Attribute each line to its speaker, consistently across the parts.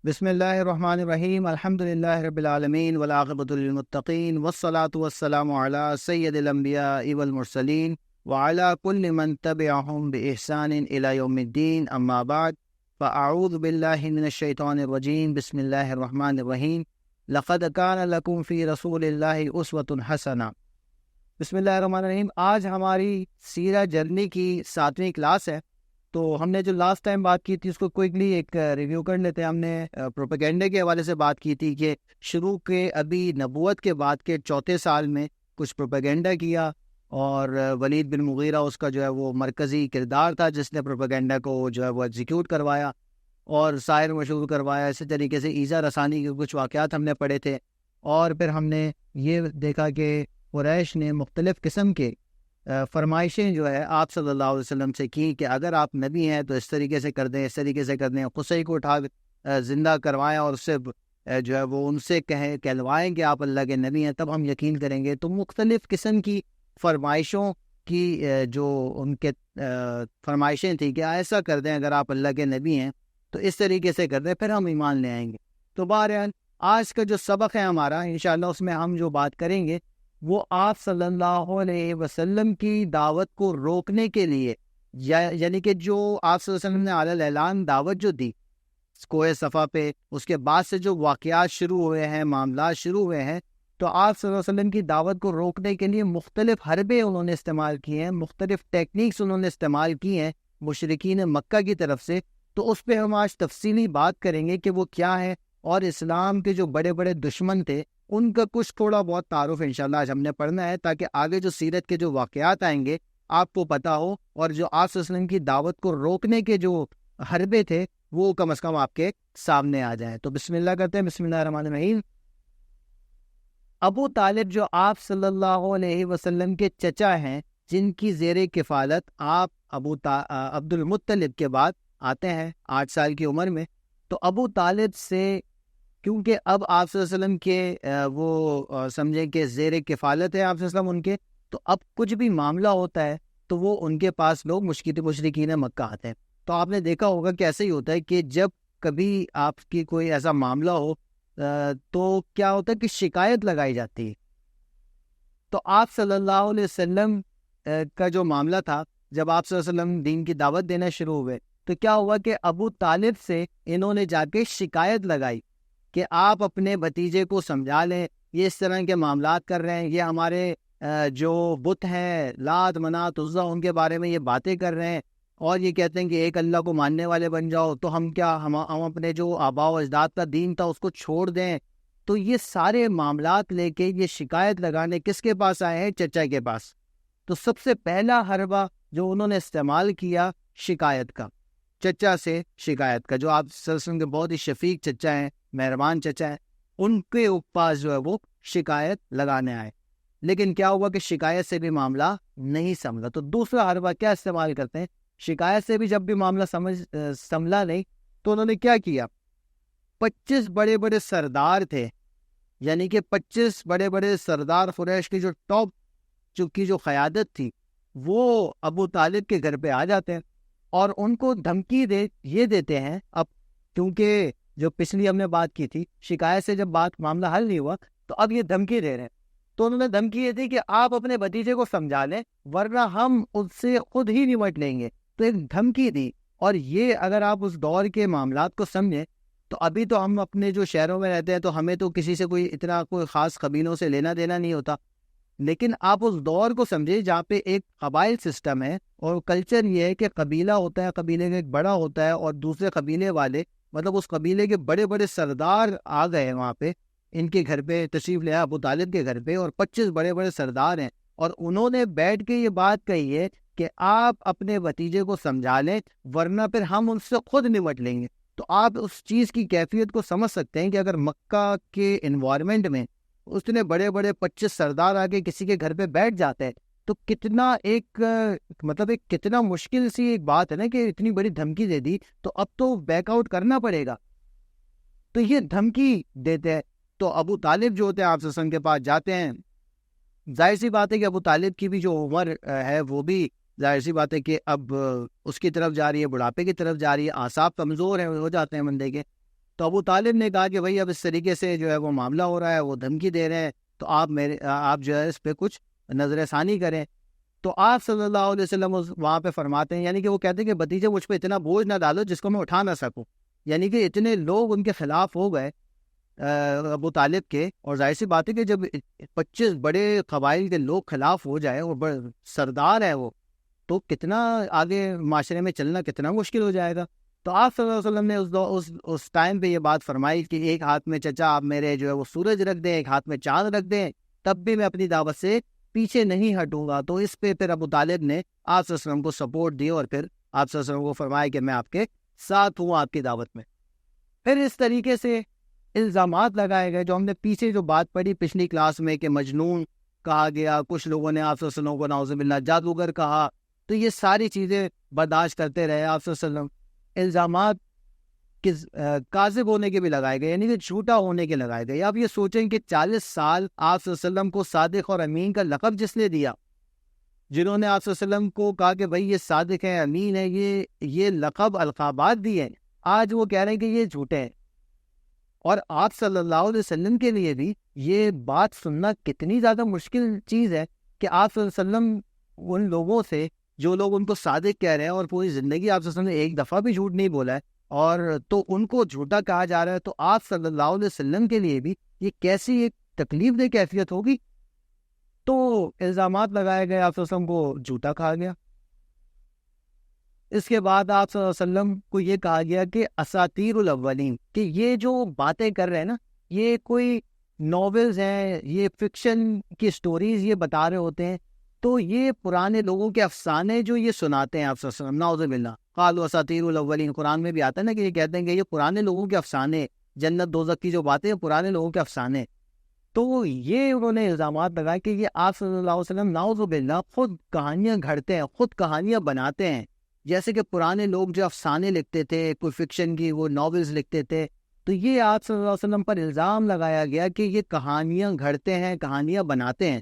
Speaker 1: بسم اللہ الرحمن الرحیم الحمدللہ رب العالمین والعاقبۃ للمتقین والصلاة والسلام علی سید الانبیاء والمرسلین وعلی کل من تبعہم بإحسان الی یوم الدین اما بعد فاعوذ باللہ من الشیطان الرجیم بسم اللہ الرحمن الرحیم لقد کان لکم فی رسول اللہ اسوۃ حسنہ۔ بسم اللہ الرحمن الرحیم۔ آج ہماری سیرہ جرنی کی 7ویں کلاس ہے، تو ہم نے جو لاسٹ ٹائم بات کی تھی اس کو کوئکلی ایک ریویو کر لیتے ہیں۔ ہم نے پروپیگنڈے کے حوالے سے بات کی تھی کہ شروع کے ابھی نبوت کے بعد کے 4 سال میں کچھ پروپیگنڈا کیا، اور ولید بن مغیرہ اس کا جو ہے وہ مرکزی کردار تھا جس نے پروپیگنڈا کو جو ہے وہ ایگزیکیوٹ کروایا اور سائر مشہور کروایا۔ اسی طریقے سے ایذا رسانی کے کچھ واقعات ہم نے پڑھے تھے، اور پھر ہم نے یہ دیکھا کہ قریش نے مختلف قسم کے فرمائشیں جو ہے آپ صلی اللہ علیہ وسلم سے کی کہ اگر آپ نبی ہیں تو اس طریقے سے کر دیں، اس طریقے سے کر دیں۔ قصی کو اٹھا زندہ کروایا اور اس سے جو ہے وہ ان سے کہلوائیں کہ آپ اللہ کے نبی ہیں، تب ہم یقین کریں گے۔ تو مختلف قسم کی فرمائشوں کی جو ان کے فرمائشیں تھیں کہ ایسا کر دیں اگر آپ اللہ کے نبی ہیں تو اس طریقے سے کر دیں، پھر ہم ایمان لے آئیں گے۔ تو بہرحال آج کا جو سبق ہے ہمارا انشاءاللہ اس میں ہم جو بات کریں گے وہ آپ صلی اللہ علیہ وسلم کی دعوت کو روکنے کے لیے، یعنی کہ جو آپ صلی اللہ علیہ وسلم نے علی الاعلان دعوت جو دی کوہ صفا پہ، اس کے بعد سے جو واقعات شروع ہوئے ہیں، معاملات شروع ہوئے ہیں، تو آپ صلی اللہ علیہ وسلم کی دعوت کو روکنے کے لیے مختلف حربے انہوں نے استعمال کی ہیں، مختلف ٹیکنیکس انہوں نے استعمال کی ہیں مشرکین مکہ کی طرف سے۔ تو اس پہ ہم آج تفصیلی بات کریں گے کہ وہ کیا ہے، اور اسلام کے جو بڑے بڑے دشمن تھے ان کا کچھ تھوڑا بہت تعارف انشاءاللہ آج ہم نے پڑھنا ہے، تاکہ آگے جو سیرت کے جو واقعات آئیں گے آپ کو پتہ ہو، اور جو آپ صلی اللہ علیہ وسلم کی دعوت کو روکنے کے جو حربے تھے وہ کم از کم آپ کے سامنے آ جائیں۔ تو بسم اللہ کرتے ہیں۔ بسم اللہ الرحمن الرحیم۔ ابو طالب جو آپ صلی اللہ علیہ وسلم کے چچا ہیں، جن کی زیر کفالت آپ عبد المطلب کے بعد آتے ہیں 8 سال کی عمر میں، تو ابو طالب سے کیونکہ اب آپ صلی اللہ علیہ وسلم کے وہ سمجھیں کہ زیر کفالت ہے آپ صلی اللہ علیہ وسلم ان کے، تو اب کچھ بھی معاملہ ہوتا ہے تو وہ ان کے پاس لوگ مشرکین مکہ آتے ہیں۔ تو آپ نے دیکھا ہوگا کہ ایسے ہی ہوتا ہے کہ جب کبھی آپ کی کوئی ایسا معاملہ ہو تو کیا ہوتا ہے کہ شکایت لگائی جاتی ہے۔ تو آپ صلی اللہ علیہ وسلم کا جو معاملہ تھا، جب آپ صلی اللہ علیہ وسلم دین کی دعوت دینا شروع ہوئے تو کیا ہوا کہ ابو طالب سے انہوں نے جا کے شکایت لگائی کہ آپ اپنے بھتیجے کو سمجھا لیں، یہ اس طرح کے معاملات کر رہے ہیں، یہ ہمارے جو بت ہیں لات منات عزا ان کے بارے میں یہ باتیں کر رہے ہیں، اور یہ کہتے ہیں کہ ایک اللہ کو ماننے والے بن جاؤ، تو ہم اپنے جو آباء و اجداد کا دین تھا اس کو چھوڑ دیں۔ تو یہ سارے معاملات لے کے یہ شکایت لگانے کس کے پاس آئے ہیں؟ چچا کے پاس۔ تو سب سے پہلا حربہ جو انہوں نے استعمال کیا شکایت کا، چچا سے شکایت کا، جو آپ صلی اللہ علیہ وسلم کے بہت ہی شفیق چچا ہیں، مہربان چچا ہیں، ان کے پاس جو ہے وہ شکایت لگانے آئے۔ لیکن کیا ہوا کہ شکایت سے بھی معاملہ نہیں سمجھا، تو دوسرا حربہ کیا استعمال کرتے ہیں؟ شکایت سے بھی جب بھی معاملہ سمجھا نہیں تو انہوں نے کیا کیا؟ 25 بڑے بڑے سردار تھے، یعنی کہ 25 بڑے بڑے سردار قریش کی جو ٹاپ کی جو قیادت تھی وہ ابو طالب کے گھر پہ آ جاتے ہیں اور ان کو دھمکی یہ دیتے ہیں۔ اب کیونکہ جو پچھلی ہم نے بات کی تھی، شکایت سے جب معاملہ حل نہیں ہوا تو اب یہ دھمکی دے رہے ہیں۔ تو انہوں نے دھمکی یہ دی کہ آپ اپنے بھتیجے کو سمجھا لیں ورنہ ہم اس سے خود ہی نمٹ لیں گے۔ تو ایک دھمکی دی، اور یہ اگر آپ اس دور کے معاملات کو سمجھیں تو ابھی تو ہم اپنے جو شہروں میں رہتے ہیں تو ہمیں تو کسی سے کوئی خاص قبیلوں سے لینا دینا نہیں ہوتا، لیکن آپ اس دور کو سمجھے جہاں پہ ایک قبائل سسٹم ہے، اور کلچر یہ ہے کہ قبیلہ ہوتا ہے، قبیلے کا ایک بڑا ہوتا ہے، اور دوسرے قبیلے والے مطلب اس قبیلے کے بڑے بڑے سردار آ گئے وہاں پہ، ان کے گھر پہ تشریف لیا ابو طالب کے گھر پہ، اور 25 بڑے بڑے سردار ہیں، اور انہوں نے بیٹھ کے یہ بات کہی ہے کہ آپ اپنے بھتیجے کو سمجھا لیں ورنہ پھر ہم ان سے خود نمٹ لیں گے۔ تو آپ اس چیز کی کیفیت کو سمجھ سکتے ہیں کہ اگر مکہ کے انوائرمنٹ میں اتنے بڑے بڑے 25 سردار آ کے کسی کے گھر پہ بیٹھ جاتے ہیں تو کتنا کتنا مشکل سی ایک بات ہے نا، کہ اتنی بڑی دھمکی دے دی تو اب تو بیک آؤٹ کرنا پڑے گا۔ تو یہ دھمکی دیتے ہیں، تو ابو طالب جو ہوتے ہیں آپ صلی اللہ علیہ وسلم کے پاس جاتے ہیں۔ ظاہر سی بات ہے کہ ابو طالب کی بھی جو عمر ہے وہ بھی ظاہر سی بات ہے کہ اب اس کی طرف جا رہی ہے، بڑھاپے کی طرف جا رہی ہے، اعصاب کمزور ہیں ہو جاتے ہیں بندے کے۔ تو ابو طالب نے کہا کہ بھائی اب اس طریقے سے جو ہے وہ معاملہ ہو رہا ہے، وہ دھمکی دے رہے ہیں، تو آپ جو ہے اس پہ کچھ نظر ثانی کریں۔ تو آپ صلی اللہ علیہ وسلم وہاں پہ فرماتے ہیں، یعنی کہ وہ کہتے ہیں کہ بھتیجے مجھ پہ اتنا بوجھ نہ ڈالو جس کو میں اٹھا نہ سکوں، یعنی کہ اتنے لوگ ان کے خلاف ہو گئے ابو طالب کے، اور ظاہر سی بات ہے کہ جب 25 بڑے قبائل کے لوگ خلاف ہو جائے اور سردار ہے وہ، تو کتنا آگے معاشرے میں چلنا کتنا مشکل ہو جائے گا۔ تو آپ صلی اللہ علیہ وسلم نے اس ٹائم پہ یہ بات فرمائی کہ ایک ہاتھ میں چچا آپ میرے جو ہے وہ سورج رکھ دیں، ایک ہاتھ میں چاند رکھ دیں، تب بھی میں اپنی دعوت سے پیچھے نہیں ہٹوں گا۔ تو اس پہ پھر ابو طالب نے آپ صلی اللہ علیہ وسلم کو سپورٹ دی، اور پھر آپ صلی اللہ علیہ وسلم کو فرمایا کہ میں آپ کے ساتھ ہوں آپ کی دعوت میں۔ پھر اس طریقے سے الزامات لگائے گئے، جو ہم نے پیچھے جو بات پڑھی پچھلی کلاس میں کہ مجنون کہا گیا، کچھ لوگوں نے آپ صلی اللہ علیہ وسلم کو نعوذ باللہ جادوگر کہا، تو یہ ساری چیزیں برداشت کرتے رہے آپ صلی اللہ علیہ وسلم۔ الزامات کاذب ہونے کے بھی لگائے گئے، یعنی کہ جھوٹا ہونے کے لگائے گئے۔ آپ یہ سوچیں کہ 40 سال آپ صلی اللہ علیہ وسلم کو صادق اور امین کا لقب جس نے دیا، جنہوں نے آپ صلی اللہ علیہ وسلم کو کہا کہ بھائی یہ صادق ہے، امین ہے، یہ لقب القابات دیے، آج وہ کہہ رہے ہیں کہ یہ جھوٹے ہیں۔ اور آپ صلی اللہ علیہ وسلم کے لیے بھی یہ بات سننا کتنی زیادہ مشکل چیز ہے کہ آپ صلی اللہ علیہ وسلم ان لوگوں سے، جو لوگ ان کو صادق کہہ رہے ہیں اور پوری زندگی آپ صلی اللہ علیہ وسلم نے ایک دفعہ بھی جھوٹ نہیں بولا ہے، اور تو ان کو جھوٹا کہا جا رہا ہے، تو آپ صلی اللہ علیہ وسلم کے لیے بھی یہ کیسی ایک تکلیف دہ کیفیت ہوگی۔ تو الزامات لگائے گئے، آپ صلی اللہ علیہ وسلم کو جھوٹا کہا گیا۔ اس کے بعد آپ صلی اللہ علیہ وسلم کو یہ کہا گیا کہ اساطیر الاولین، کہ یہ جو باتیں کر رہے ہیں نا، یہ کوئی ناولز ہیں، یہ فکشن کی سٹوریز یہ بتا رہے ہوتے ہیں، تو یہ پرانے لوگوں کے افسانے جو یہ سناتے ہیں آپ صلی اللہ علیہ وسلم، نعوذ باللہ، قالوا اساطیر الاولین، قرآن میں بھی آتا ہے نا کہ یہ کہتے ہیں کہ یہ پرانے لوگوں کے افسانے، جنت دوزخ کی جو باتیں ہیں پرانے لوگوں کے افسانے۔ تو یہ انہوں نے الزامات لگائے کہ یہ آپ صلی اللہ علیہ وسلم نعوذ باللہ خود کہانیاں گھڑتے ہیں، خود کہانیاں بناتے ہیں، جیسے کہ پرانے لوگ جو افسانے لکھتے تھے، کوئی فکشن کی وہ ناولز لکھتے تھے، تو یہ آپ صلی اللہ علیہ وسلم پر الزام لگایا گیا کہ یہ کہانیاں گھڑتے ہیں، کہانیاں بناتے ہیں۔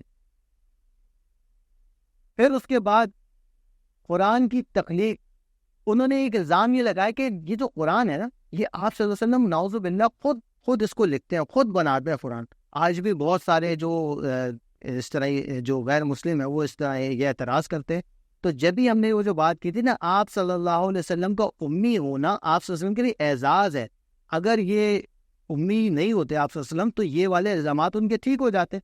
Speaker 1: پھر اس کے بعد قرآن کی تخلیق، انہوں نے ایک الزام یہ لگایا کہ یہ جو قرآن ہے نا، یہ آپ صلی اللہ علیہ وسلم نعوذ باللہ خود اس کو لکھتے ہیں، خود بناتے ہیں قرآن۔ آج بھی بہت سارے جو اس طرح جو غیر مسلم ہیں وہ اس طرح یہ اعتراض کرتے ہیں۔ تو جب بھی ہم نے وہ جو بات کی تھی نا، آپ صلی اللہ علیہ وسلم کا امی ہونا آپ صلی اللہ علیہ وسلم کے لیے اعزاز ہے، اگر یہ امی نہیں ہوتے آپ صلی اللہ علیہ وسلم تو یہ والے الزامات ان کے ٹھیک ہو جاتے۔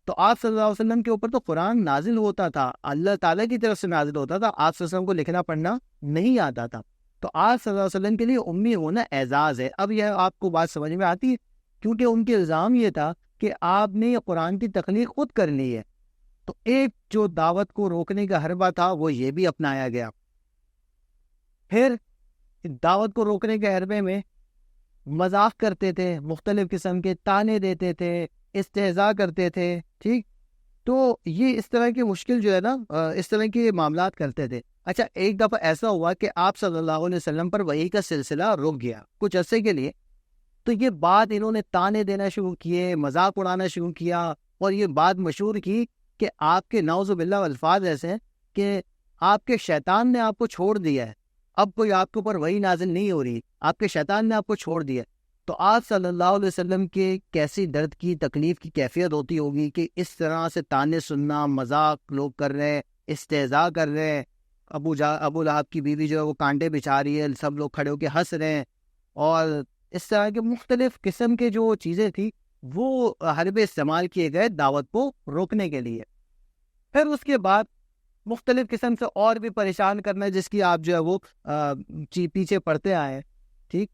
Speaker 1: تو آپ صلی اللہ علیہ وسلم کے اوپر تو قرآن نازل ہوتا تھا، اللہ تعالیٰ کی طرف سے نازل ہوتا تھا، آپ صلی اللہ علیہ وسلم کو لکھنا پڑھنا نہیں آتا تھا، تو آپ صلی اللہ علیہ وسلم کے لیے امی ہونا اعزاز ہے۔ اب یہ آپ کو بات سمجھ میں آتی ہے، کیونکہ ان کے الزام یہ تھا کہ آپ نے یہ قرآن کی تخلیق خود کرنی ہے۔ تو ایک جو دعوت کو روکنے کا حربہ تھا وہ یہ بھی اپنایا گیا۔ پھر دعوت کو روکنے کے حربے میں مذاق کرتے تھے، مختلف قسم کے تانے دیتے تھے، استہزاء کرتے تھے، ٹھیک۔ تو یہ اس طرح کی مشکل جو ہے نا، اس طرح کے معاملات کرتے تھے۔ اچھا، ایک دفعہ ایسا ہوا کہ آپ صلی اللہ علیہ وسلم پر وحی کا سلسلہ رک گیا کچھ عرصے کے لیے، تو یہ بات انہوں نے تانے دینا شروع کیے، مذاق اڑانا شروع کیا، اور یہ بات مشہور کی کہ آپ کے نعوذ باللہ الفاظ ایسے ہیں کہ آپ کے شیطان نے آپ کو چھوڑ دیا ہے، اب کوئی آپ کے اوپر وحی نازل نہیں ہو رہی، آپ کے شیطان نے آپ کو چھوڑ دیا۔ تو آپ صلی اللہ علیہ وسلم کے کیسی درد کی تکلیف کی کیفیت ہوتی ہوگی کہ اس طرح سے تانے سننا، مذاق لوگ کر رہے ہیں، استہزاء کر رہے ہیں، ابو لہب کی بیوی جو ہے وہ کانٹے بچھا رہی ہے، سب لوگ کھڑے ہو کے ہنس رہے ہیں، اور اس طرح کے مختلف قسم کے جو چیزیں تھیں وہ حربے استعمال کیے گئے دعوت کو روکنے کے لیے۔ پھر اس کے بعد مختلف قسم سے اور بھی پریشان کرنا، جس کی آپ جو ہے وہ پیچھے پڑتے آئے ہیں، ٹھیک۔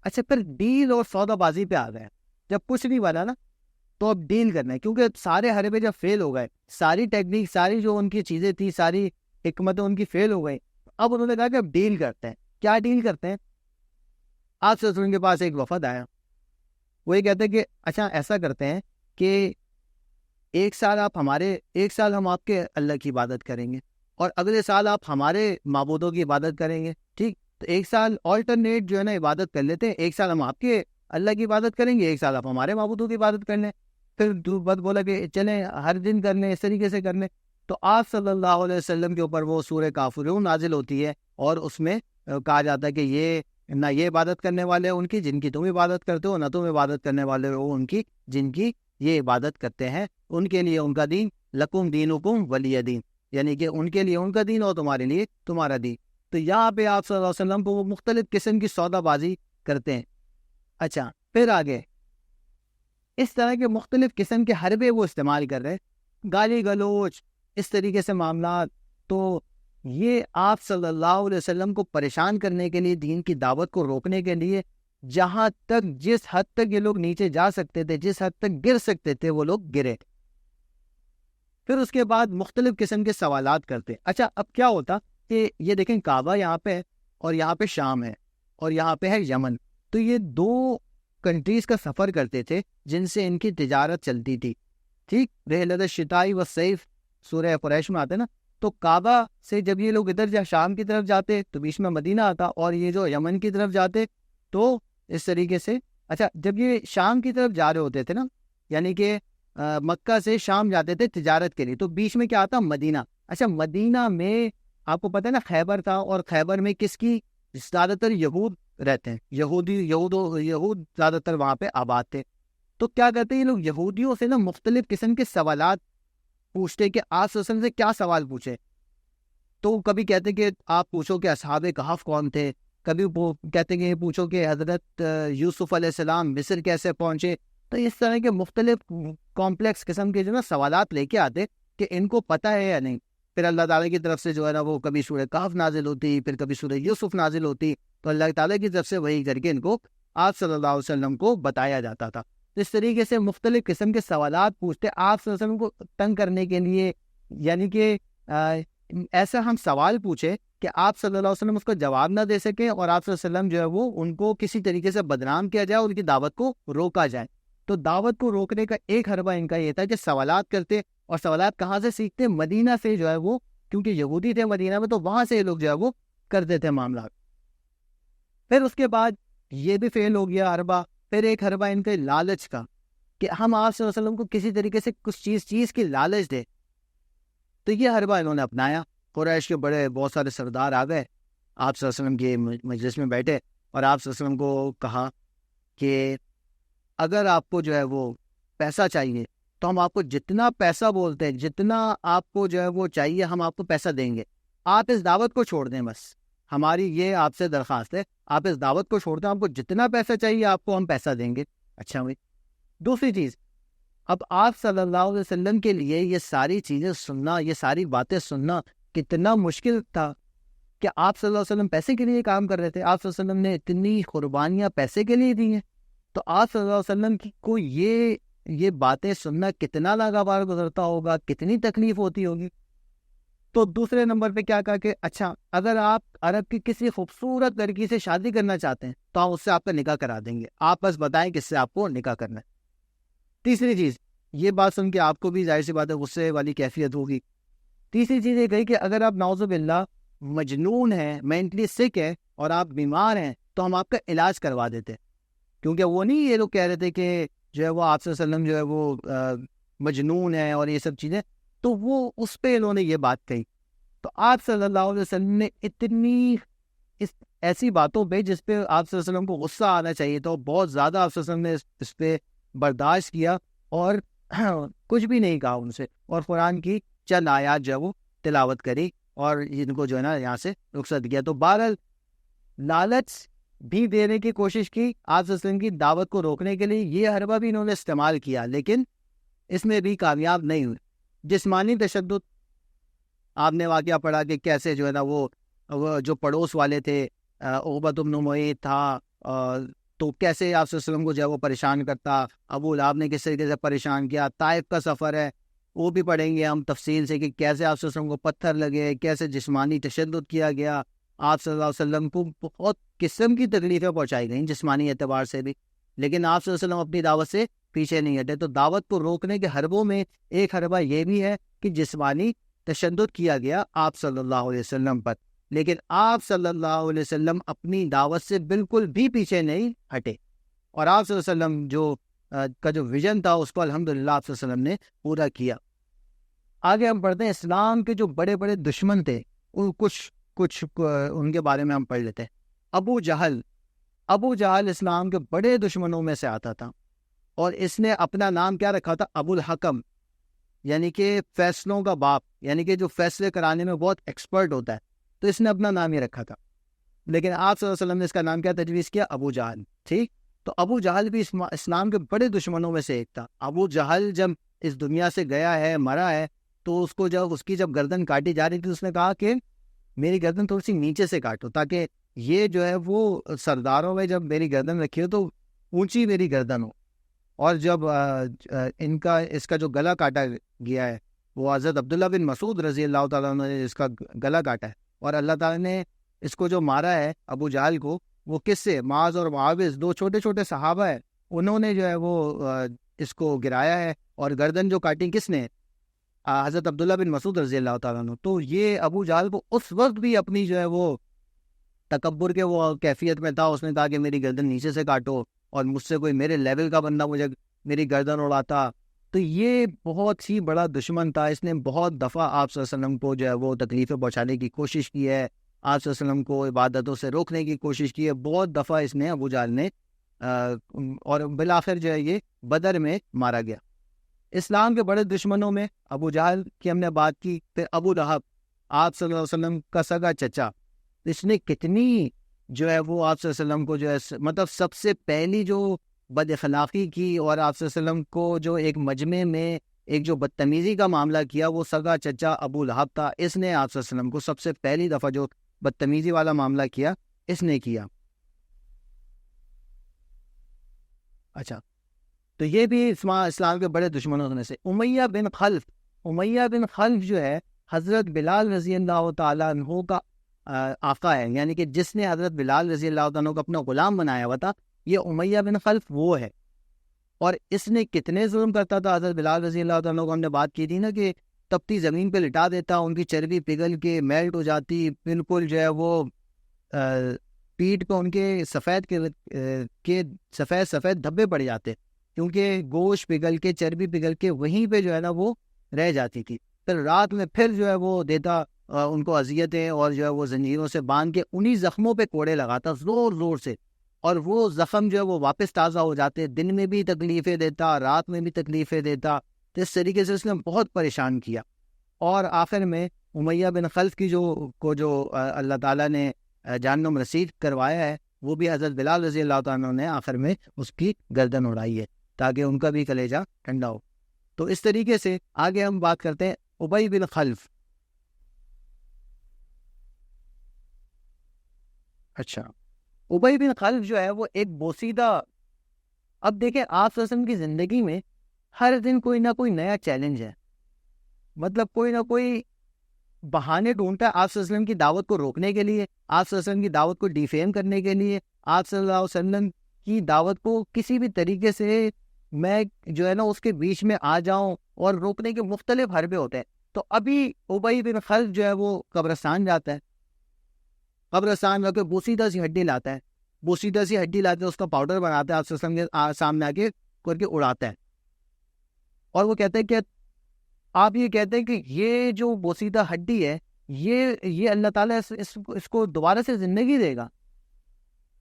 Speaker 1: اچھا، پھر ڈیل اور سودا بازی پہ آ گئے، جب کچھ نہیں بنا نا تو اب ڈیل کرنا ہے، کیونکہ سارے حربے جب فیل ہو گئے، ساری ٹیکنیک، ساری جو ان کی چیزیں تھیں، ساری حکمتیں ان کی فیل ہو گئی، اب انہوں نے کہا کہ اب ڈیل کرتے ہیں۔ کیا ڈیل کرتے ہیں؟ آپ صلی اللہ علیہ وسلم کے پاس ایک وفد آیا، وہ یہ کہتے ہیں کہ اچھا ایسا کرتے ہیں کہ ایک سال ہم آپ کے اللہ کی عبادت کریں گے، اور اگلے سال آپ ہمارے معبودوں کی عبادت کریں گے، ٹھیک۔ تو ایک سال آلٹرنیٹ جو ہے نا عبادت کر لیتے ہیں، ایک سال ہم آپ کے اللہ کی عبادت کریں گے، ایک سال آپ ہمارے معبودوں کی عبادت کر لیں۔ پھر بات بولا کہ چلیں ہر دن کر لیں، اس طریقے سے کر لیں۔ تو آپ صلی اللہ علیہ وسلم کے اوپر وہ سورہ کافرون نازل ہوتی ہے، اور اس میں کہا جاتا ہے کہ یہ نہ یہ عبادت کرنے والے ان کی جن کی تم عبادت کرتے ہو، نہ تم عبادت کرنے والے ہو ان کی جن کی یہ عبادت کرتے ہیں، ان کے لیے ان کا دین، لکم دینکم ولی دین، یعنی کہ ان کے لیے ان کا دین اور تمہارے لیے تمہارا دین۔ تو یہاں پہ آپ صلی اللہ علیہ وسلم کو وہ مختلف قسم کی سودا بازی کرتے ہیں۔ اچھا، پھر آگے اس طرح کے مختلف قسم کے حربے وہ استعمال کر رہے ہیں، گالی گلوچ، اس طریقے سے معاملات۔ تو یہ آپ صلی اللہ علیہ وسلم کو پریشان کرنے کے لیے، دین کی دعوت کو روکنے کے لیے، جہاں تک جس حد تک یہ لوگ نیچے جا سکتے تھے، جس حد تک گر سکتے تھے، وہ لوگ گرے۔ پھر اس کے بعد مختلف قسم کے سوالات کرتے۔ اچھا، اب کیا ہوتا کہ یہ دیکھیں کعبہ یہاں پہ ہے اور یہاں پہ شام ہے اور یہاں پہ ہے یمن، تو یہ دو کنٹریز کا سفر کرتے تھے جن سے ان کی تجارت چلتی تھی، ٹھیک؟ رحلۃ الشتاء والصیف سورہ قریش میں آتے نا، تو کعبہ سے جب یہ لوگ ادھر شام کی طرف جاتے تو بیچ میں مدینہ آتا، اور یہ جو یمن کی طرف جاتے تو اس طریقے سے۔ اچھا، جب یہ شام کی طرف جا رہے ہوتے تھے نا، یعنی کہ مکہ سے شام جاتے تھے تجارت کے لیے، تو بیچ میں کیا آتا؟ مدینہ۔ اچھا، مدینہ میں آپ کو پتہ ہے نا خیبر تھا، اور خیبر میں کس کی زیادہ تر یہود رہتے ہیں، یہود زیادہ تر وہاں پہ آباد تھے۔ تو کیا کرتے ہیں یہ لوگ یہودیوں سے نا مختلف قسم کے سوالات پوچھتے کہ آپ صلی اللہ علیہ وسلم سے کیا سوال پوچھے۔ تو کبھی کہتے کہ آپ پوچھو کہ اصحاب کہف کون تھے، کبھی کہتے کہ پوچھو کہ حضرت یوسف علیہ السلام مصر کیسے پہنچے۔ تو اس طرح کے مختلف کمپلیکس قسم کے جو نا سوالات لے کے آتے کہ ان کو پتہ ہے یا نہیں۔ پھر اللہ تعالیٰ کی طرف سے جو ہے نا وہ کبھی سورہ کہف نازل ہوتی، پھر کبھی سورہ یوسف نازل ہوتی، تو اللہ تعالیٰ کی طرف سے وہی کر کے ان کو آپ صلی اللہ علیہ وسلم کو بتایا جاتا تھا۔ اس طریقے سے مختلف قسم کے سوالات پوچھتے آپ صلی اللہ علیہ وسلم کو تنگ کرنے کے لیے، یعنی کہ ایسا ہم سوال پوچھے کہ آپ صلی اللہ علیہ وسلم اس کو جواب نہ دے سکیں، اور آپ صلی اللہ علیہ وسلم جو ہے وہ ان کو کسی طریقے سے بدنام کیا جائے اور ان کی دعوت کو روکا جائے۔ تو دعوت کو روکنے کا ایک حربہ ان کا یہ تھا کہ سوالات کرتے، اور سوالات کہاں سے سیکھتے؟ مدینہ سے جو ہے وہ، کیونکہ یہودی تھے مدینہ میں، تو وہاں سے یہ لوگ جو ہے وہ کرتے تھے معاملات۔ پھر اس کے بعد یہ بھی فیل ہو گیا حربہ۔ پھر ایک حربہ ان کے لالچ کا، کہ ہم آپ صلی اللہ علیہ وسلم کو کسی طریقے سے کچھ چیز کی لالچ دے۔ تو یہ حربہ انہوں نے اپنایا۔ قریش کے بہت سارے سردار آ گئے، آپ صلی اللہ علیہ وسلم کے مجلس میں بیٹھے، اور آپ صلی اللہ علیہ وسلم کو کہا کہ اگر آپ کو جو ہے وہ پیسہ چاہیے تو ہم آپ کو جتنا پیسہ بولتے ہیں، جتنا آپ کو جو ہے وہ چاہیے، ہم آپ کو پیسہ دیں گے، آپ اس دعوت کو چھوڑ دیں، بس ہماری یہ آپ سے درخواست ہے، آپ اس دعوت کو چھوڑ دیں، آپ کو جتنا پیسہ چاہیے آپ کو ہم پیسہ دیں گے۔ اچھا ہوئی۔ دوسری چیز، اب آپ صلی اللہ علیہ وسلم کے لیے یہ ساری چیزیں سننا، یہ ساری باتیں سننا کتنا مشکل تھا کہ آپ صلی اللہ علیہ وسلم پیسے کے لیے کام کر رہے تھے، آپ صلی اللہ علیہ وسلم نے اتنی قربانیاں پیسے کے لیے دی ہیں، تو آپ صلی اللہ علیہ وسلم کو یہ باتیں سننا کتنا ناگوار گزرتا ہوگا، کتنی تکلیف ہوتی ہوگی۔ تو دوسرے نمبر پہ کیا کہا کہ اچھا اگر آپ عرب کی کسی خوبصورت لڑکی سے شادی کرنا چاہتے ہیں تو ہم اس سے آپ کا نکاح کرا دیں گے، آپ بس بتائیں کس سے آپ کو نکاح کرنا ہے۔ تیسری چیز، یہ بات سن کے آپ کو بھی ظاہر سی بات ہے غصے والی کیفیت ہوگی۔ تیسری چیز یہ کہی کہ اگر آپ نعوذ باللہ مجنون ہیں، مینٹلی سک ہے اور آپ بیمار ہیں تو ہم آپ کا علاج کروا دیتے، کیونکہ وہ نہیں یہ لوگ کہہ رہے تھے کہ جو ہے وہ آپ صلی اللہ علیہ وسلم جو ہے وہ مجنون ہے اور یہ سب چیزیں، تو وہ اس پہ انہوں نے یہ بات کہی۔ تو آپ صلی اللہ علیہ وسلم نے اتنی ایسی باتوں پہ جس پہ آپ صلی اللہ علیہ وسلم کو غصہ آنا چاہیے تو بہت زیادہ آپ صلی اللہ علیہ وسلم نے اس پہ برداشت کیا اور کچھ بھی نہیں کہا ان سے، اور قرآن کی چند آیات جو ہے وہ تلاوت کری اور ان کو جو ہے نا یہاں سے رخصت کیا۔ تو بہرحال لالچ بھی دینے کی کوشش کی آپ صلی اللہ علیہ وسلم کی دعوت کو روکنے کے لیے، یہ حربہ بھی انہوں نے استعمال کیا، لیکن اس میں بھی کامیاب نہیں ہوئے۔ جسمانی تشدد، آپ نے واقعہ پڑھا کہ کیسے جو ہے نا وہ جو پڑوس والے تھے، عقبہ بن معیط تھا، تو کیسے آپ صلی اللہ علیہ وسلم کو جو ہے وہ پریشان کرتا، ابو لہب نے کس طریقے سے پریشان کیا۔ طائف کا سفر ہے، وہ بھی پڑھیں گے ہم تفصیل سے کہ کیسے آپ صلی اللہ علیہ وسلم کو پتھر لگے، کیسے جسمانی تشدد کیا گیا، آپ صلی اللہ علیہ وسلم کو بہت قسم کی تکلیفیں پہنچائی گئیں جسمانی اعتبار سے بھی، لیکن آپ صلی اللہ علیہ وسلم اپنی دعوت سے پیچھے نہیں ہٹے۔ تو دعوت کو روکنے کے حربوں میں ایک حربہ یہ بھی ہے کہ جسمانی تشدد کیا گیا آپ صلی اللہ علیہ وسلم پر، لیکن آپ صلی اللہ علیہ وسلم اپنی دعوت سے بالکل بھی پیچھے نہیں ہٹے، اور آپ صلی اللہ علیہ وسلم کا جو ویژن تھا اس کو الحمدللہ آپ صلی اللہ علیہ وسلم نے پورا کیا۔ آگے ہم پڑھتے ہیں اسلام کے جو بڑے بڑے دشمن تھے، کچھ ان کے بارے میں ہم پڑھ لیتے ہیں۔ ابو جہل ابو جہل اسلام کے بڑے دشمنوں میں سے آتا تھا، اور اس نے اپنا نام کیا رکھا تھا؟ ابو الحکم، یعنی کہ فیصلوں کا باپ، یعنی کہ جو فیصلے کرانے میں بہت ایکسپرٹ ہوتا ہے، تو اس نے اپنا نام ہی رکھا تھا. لیکن آپ صلی اللہ علیہ وسلم نے اس کا نام کیا تجویز کیا؟ ابو جہل. ٹھیک، تو ابو جہل بھی اسلام کے بڑے دشمنوں میں سے ایک تھا. ابو جہل جب اس دنیا سے گیا ہے، مرا ہے، تو اس کی جب گردن کاٹی جا رہی تھی، اس نے کہا کہ میری گردن تھوڑی سی نیچے سے کاٹو، تاکہ یہ جو ہے وہ سرداروں میں جب میری گردن رکھی ہو تو اونچی میری گردن ہو. اور جب اس کا جو گلا کاٹا گیا ہے، وہ حضرت عبداللہ بن مسعود رضی اللہ تعالیٰ عنہ نے اس کا گلا کاٹا ہے، اور اللہ تعالیٰ نے اس کو جو مارا ہے ابو جہل کو، وہ کس سے؟ معاذ اور معاوض، دو چھوٹے چھوٹے صحابہ ہیں، انہوں نے جو ہے وہ اس کو گرایا ہے. اور گردن جو کاٹی کس نے؟ حضرت عبداللہ بن مسعود رضی اللہ تعالیٰ عنہ. تو یہ ابو جہل کو اس وقت بھی اپنی جو ہے وہ تکبر کے وہ کیفیت میں تھا. اس نے کہا کہ میری گردن نیچے سے کاٹو، اور مجھ سے کوئی میرے لیول کا بندہ مجھے میری گردن اڑاتا. تو یہ بہت ہی بڑا دشمن تھا. اس نے بہت دفعہ آپ صلی اللہ علیہ وسلم کو جو ہے وہ تکلیفیں پہنچانے کی کوشش کی ہے، آپ صلی اللہ علیہ وسلم کو عبادتوں سے روکنے کی کوشش کی ہے. بہت دفعہ اس نے، ابو جہل نے، اور بالآخر جو ہے یہ بدر میں مارا گیا. اسلام کے بڑے دشمنوں میں ابو جہل کی ہم نے بات کی. پھر ابو لہب، آپ صلی اللہ علیہ وسلم کا سگا چچا، اس نے کتنی جو ہے وہ آپ صلی اللہ علیہ وسلم کو جو ہے مطلب سب سے پہلی جو بد اخلاقی کی، اور آپ صلی اللہ علیہ وسلم کو جو ایک مجمع میں ایک جو بدتمیزی کا معاملہ کیا، وہ سگا چچا ابو لہب تھا. اس نے آپ صلی اللہ علیہ وسلم کو سب سے پہلی دفعہ جو بدتمیزی والا معاملہ کیا، اس نے کیا. اچھا، تو یہ بھی اسلام کے بڑے دشمنوں میں سے. امیہ بن خلف جو ہے حضرت بلال رضی اللہ تعالیٰ عنہ کا آقا ہے، یعنی کہ جس نے حضرت بلال رضی اللہ عنہ کو اپنا غلام بنایا ہوا تھا، یہ امیہ بن خلف وہ ہے. اور اس نے کتنے ظلم کرتا تھا حضرت بلال رضی اللہ عنہ کو. ہم نے بات کی تھی نا کہ تپتی زمین پہ لٹا دیتا، ان کی چربی پگھل کے میلٹ ہو جاتی، بالکل جو ہے وہ پیٹھ پہ ان کے سفید دھبے پڑ جاتے، کیونکہ گوشت پگھل کے، چربی پگھل کے وہیں پہ جو ہے نا وہ رہ جاتی تھی. پھر رات میں پھر جو ہے وہ دیتا ان کو اذیتیں، اور جو ہے وہ زنجیروں سے باندھ کے انہی زخموں پہ کوڑے لگاتا زور زور سے، اور وہ زخم جو ہے وہ واپس تازہ ہو جاتے. دن میں بھی تکلیفیں دیتا، رات میں بھی تکلیفیں دیتا. تو اس طریقے سے اس نے بہت پریشان کیا. اور آخر میں امیہ بن خلف کی جو اللہ تعالیٰ نے جہنم رسید کروایا ہے، وہ بھی حضرت بلال رضی اللہ تعالیٰ نے آخر میں اس کی گردن اڑائی ہے، تاکہ ان کا بھی کلیجہ ٹھنڈا ہو. تو اس طریقے سے آگے ہم بات کرتے ہیں ابی بن خلف. اچھا، ابی بن خلف جو ہے وہ ایک بوسیدہ. اب دیکھیں، آپ صلی اللہ علیہ وسلم کی زندگی میں ہر دن کوئی نہ کوئی نیا چیلنج ہے، مطلب کوئی نہ کوئی بہانے ڈھونڈتا ہے آپ صلی اللہ علیہ وسلم کی دعوت کو روکنے کے لیے، آپ صلی اللہ علیہ وسلم کی دعوت کو ڈیفیم کرنے کے لیے، آپ صلی اللہ علیہ وسلم کی دعوت کو کسی بھی طریقے سے میں جو ہے نا اس کے بیچ میں آ جاؤں، اور روکنے کے مختلف حربے ہوتے ہیں. تو ابھی ابی بن خلف جو ہے وہ قبرستان جاتا ہے، قبرستان میں بوسیدہ سی ہڈی لاتا ہے، اس کا پاؤڈر بناتا ہے، آپ صلی اللہ علیہ وسلم کے سامنے آ کے کر کے اڑاتا ہے. اور وہ کہتے ہیں کہ آپ یہ کہتے ہیں کہ یہ جو بوسیدہ ہڈی ہے، یہ اللہ تعالیٰ اس کو دوبارہ سے زندگی دے گا.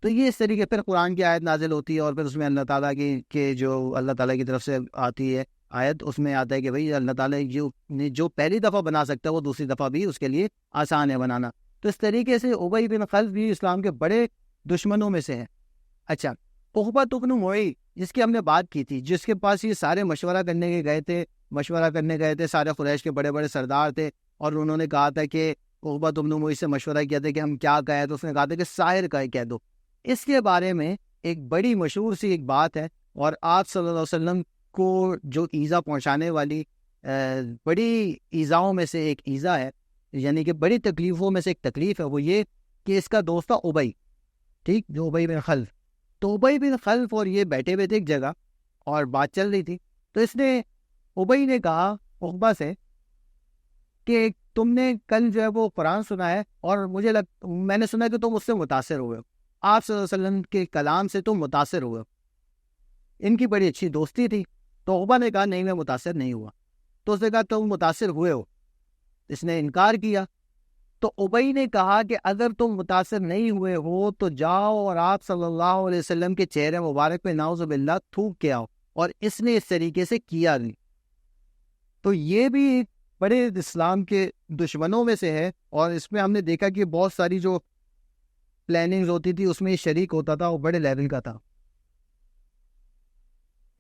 Speaker 1: تو یہ اس طریقے پھر قرآن کی آیت نازل ہوتی ہے، اور پھر اس میں اللہ تعالیٰ کی جو اللہ تعالیٰ کی طرف سے آتی ہے آیت، اس میں آتا ہے کہ بھئی اللہ تعالیٰ جو پہلی دفعہ بنا سکتا ہے، وہ دوسری دفعہ بھی اس کے لیے آسان ہے بنانا. تو اس طریقے سے ابی بن خلف بھی اسلام کے بڑے دشمنوں میں سے ہیں. اچھا، عقبہ بن معیط، جس کی ہم نے بات کی تھی، جس کے پاس یہ سارے مشورہ کرنے گئے تھے، سارے قریش کے بڑے بڑے سردار تھے، اور انہوں نے کہا تھا کہ عقبہ بن معیط سے مشورہ کیا تھا کہ ہم کیا کہیں، تو اس نے کہا تھا کہ ساحر کا کہہ دو. اس کے بارے میں ایک بڑی مشہور سی ایک بات ہے، اور آپ صلی اللہ علیہ وسلم کو جو ایذا پہنچانے والی بڑی ایذاؤں میں سے ایک ایذا ہے، یعنی کہ بڑی تکلیفوں میں سے ایک تکلیف ہے، وہ یہ کہ اس کا دوست تھا ابی، ٹھیک، جو ابی بن خلف. تو ابی بن خلف اور یہ بیٹھے ہوئے تھے ایک جگہ، اور بات چل رہی تھی. تو ابی نے کہا عقبہ سے کہ تم نے کل جو ہے وہ قرآن سنا ہے، اور میں نے سنا کہ تم اس سے متاثر ہوئے ہو، آپ صلی اللہ علیہ وسلم کے کلام سے تم متاثر ہوئے ہو. ان کی بڑی اچھی دوستی تھی. تو عقبہ نے کہا نہیں، میں متاثر نہیں ہوا. تو اس نے کہا تم متاثر ہوئے ہو. اس نے انکار کیا. تو ابئی نے کہا کہ اگر تم متاثر نہیں ہوئے ہو تو جاؤ اور آپ صلی اللہ علیہ وسلم کے چہرے مبارک پہ نعوذ باللہ تھوک کے آؤ، اور اس نے اس طریقے سے کیا نہیں۔ تو یہ بھی ایک بڑے اسلام کے دشمنوں میں سے ہے، اور اس میں ہم نے دیکھا کہ بہت ساری جو پلاننگز ہوتی تھی اس میں یہ شریک ہوتا تھا، وہ بڑے لیول کا تھا۔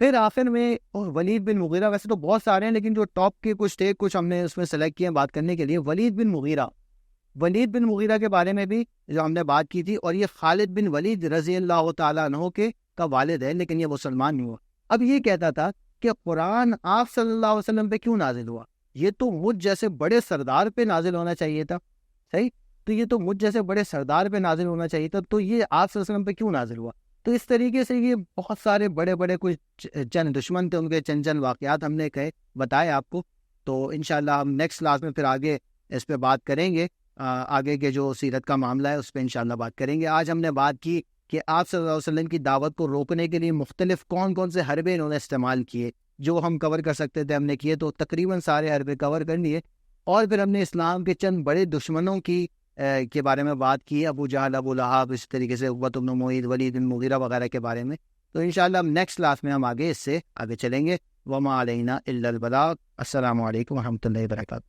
Speaker 1: پھر آخر میں ولید بن مغیرہ، ویسے تو بہت سارے ہیں لیکن جو ٹاپ کے کچھ تھے کچھ ہم نے اس میں سلیکٹ کیے ہیں بات کرنے کے لیے۔ ولید بن مغیرہ کے بارے میں بھی جو ہم نے بات کی تھی، اور یہ خالد بن ولید رضی اللہ تعالیٰ عنہ کے کا والد ہے، لیکن یہ مسلمان نہیں ہوا۔ اب یہ کہتا تھا کہ قرآن آپ صلی اللہ علیہ وسلم پہ کیوں نازل ہوا؟ یہ تو مجھ جیسے بڑے سردار پہ نازل ہونا چاہیے تھا، صحیح؟ تو یہ تو مجھ جیسے بڑے سردار پہ نازل ہونا چاہیے تھا، تو یہ آپ صلی اللہ علیہ وسلم پہ کیوں نازل ہوا؟ تو اس طریقے سے یہ بہت سارے بڑے بڑے کچھ چند دشمن تھے، ان کے چند واقعات ہم نے بتائے آپ کو۔ تو انشاءاللہ ہم نیکسٹ کلاس میں پھر آگے اس پہ بات کریں گے، آگے کے جو سیرت کا معاملہ ہے اس پہ انشاءاللہ بات کریں گے۔ آج ہم نے بات کی کہ آپ صلی اللہ علیہ وسلم کی دعوت کو روکنے کے لیے مختلف کون کون سے حربے انہوں نے استعمال کیے، جو ہم کور کر سکتے تھے ہم نے کیے، تو تقریباً سارے حربے کور کر لیے۔ اور پھر ہم نے اسلام کے چند بڑے دشمنوں کے بارے میں بات کی، ابو جہل، ابو لہب، اس طریقے سے عقبہ بن معیط، ولید بن مغیرہ وغیرہ کے بارے میں۔ تو انشاءاللہ ہم نیکسٹ کلاس میں ہم آگے اس سے آگے چلیں گے۔ وما علینا الا البلاغ۔ السلام علیکم ورحمۃ اللہ وبرکاتہ۔